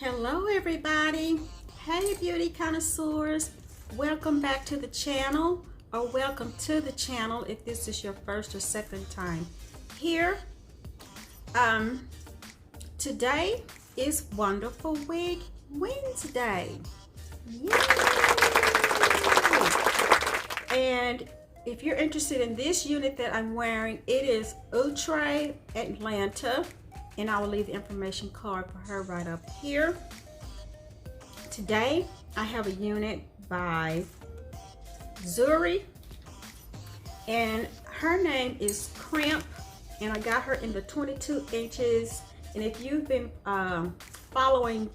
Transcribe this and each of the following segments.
Hello everybody. Hey beauty connoisseurs, welcome back to the channel, or welcome to the channel if this is your first or second time here. Today is Wonderful Wig Wednesday. Yay! And if you're interested in this unit that I'm wearing, it is Outre Atlanta, and I will leave the information card for her right up here. Today I have a unit by Zury, and her name is Crimp, and I got her in the 22 inches. And if you've been following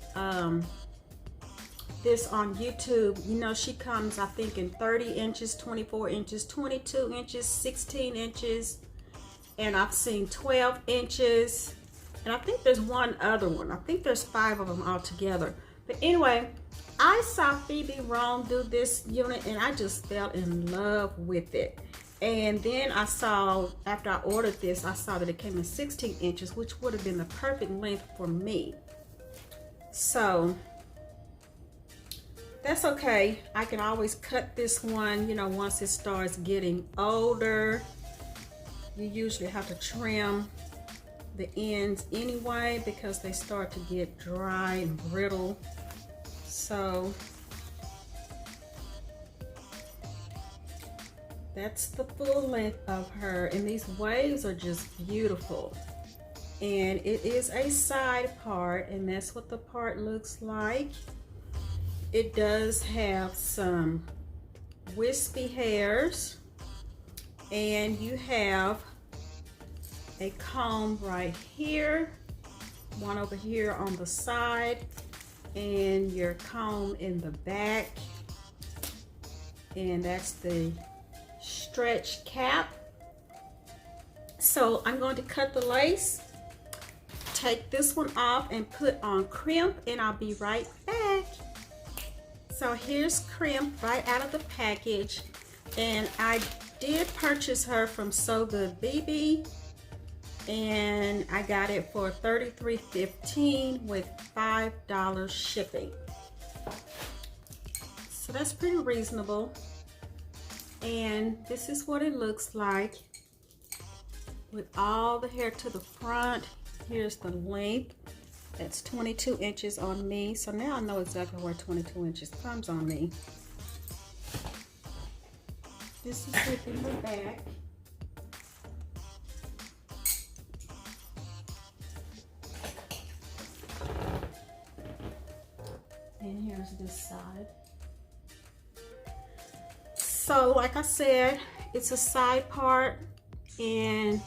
this on YouTube, you know she comes, I think, in 30 inches, 24 inches, 22 inches, 16 inches, and I've seen 12 inches. And I think there's one other one. I think there's 5 of them all together. But anyway, I saw Phoebe Rome do this unit and I just fell in love with it. And then I saw, after I ordered this, I saw that it came in 16 inches, which would have been the perfect length for me. So that's okay. I can always cut this one, you know, once it starts getting older. You usually have to trim the ends anyway because they start to get dry and brittle. So that's the full length of her, and these waves are just beautiful. And it is a side part, and that's what the part looks like. It does have some wispy hairs, and you have a comb right here, one over here on the side, and your comb in the back, and that's the stretch cap. So I'm going to cut the lace, take this one off, and put on Crimp, and I'll be right back. So here's Crimp right out of the package, and I did purchase her from So Good BB, and I got it for $33.15 with $5 shipping. So that's pretty reasonable. And this is what it looks like with all the hair to the front. Here's the length. That's 22 inches on me. So now I know exactly where 22 inches comes on me. This is within the back. And here's this side. So like I said, it's a side part, and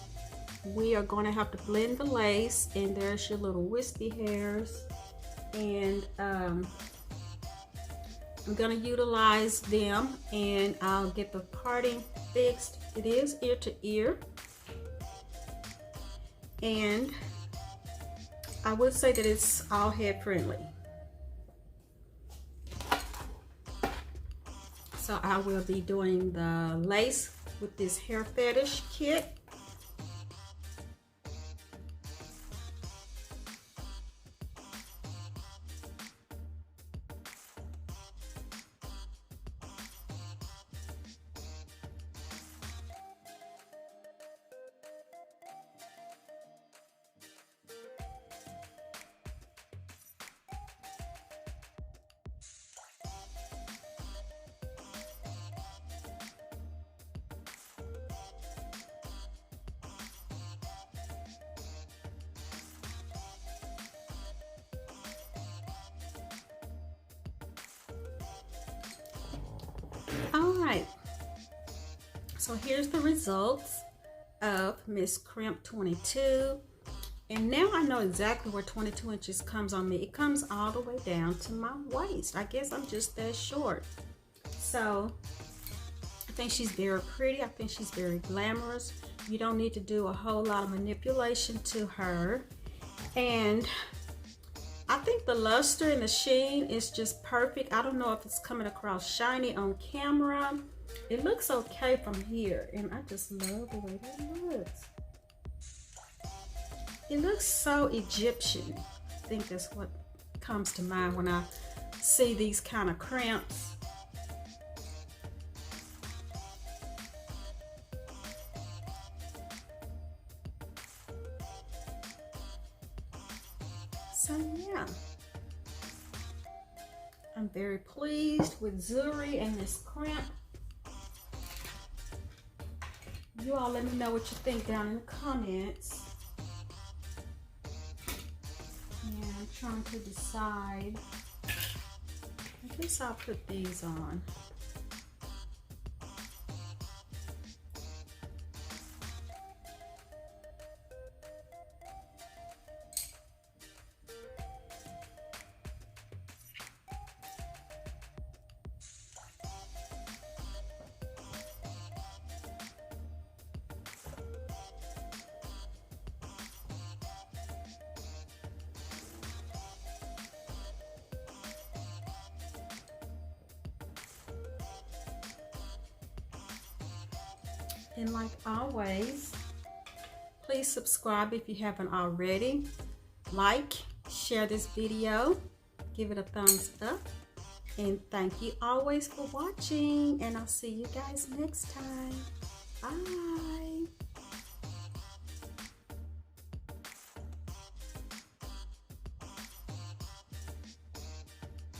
we are going to have to blend the lace, and there's your little wispy hairs, and I'm going to utilize them, and I'll get the parting fixed. It is ear to ear, and I would say that it's all head friendly. So I will be doing the lace with this hair fetish kit. Alright, so here's the results of Miss Crimp 22, and now I know exactly where 22 inches comes on me. It comes all the way down to my waist. I guess I'm just that short. So I think she's very pretty. I think she's very glamorous. You don't need to do a whole lot of manipulation to her, and I think the luster and the sheen is just perfect. I don't know if it's coming across shiny on camera. It looks okay from here, and I just love the way that looks. It looks so Egyptian. I think that's what comes to mind when I see these kind of crimps. So yeah, I'm very pleased with Zury and this crimp. You all let me know what you think down in the comments. Yeah, I'm trying to decide. I guess I'll put these on. And like always, please subscribe if you haven't already. Like, share this video, give it a thumbs up. And thank you always for watching. And I'll see you guys next time. Bye.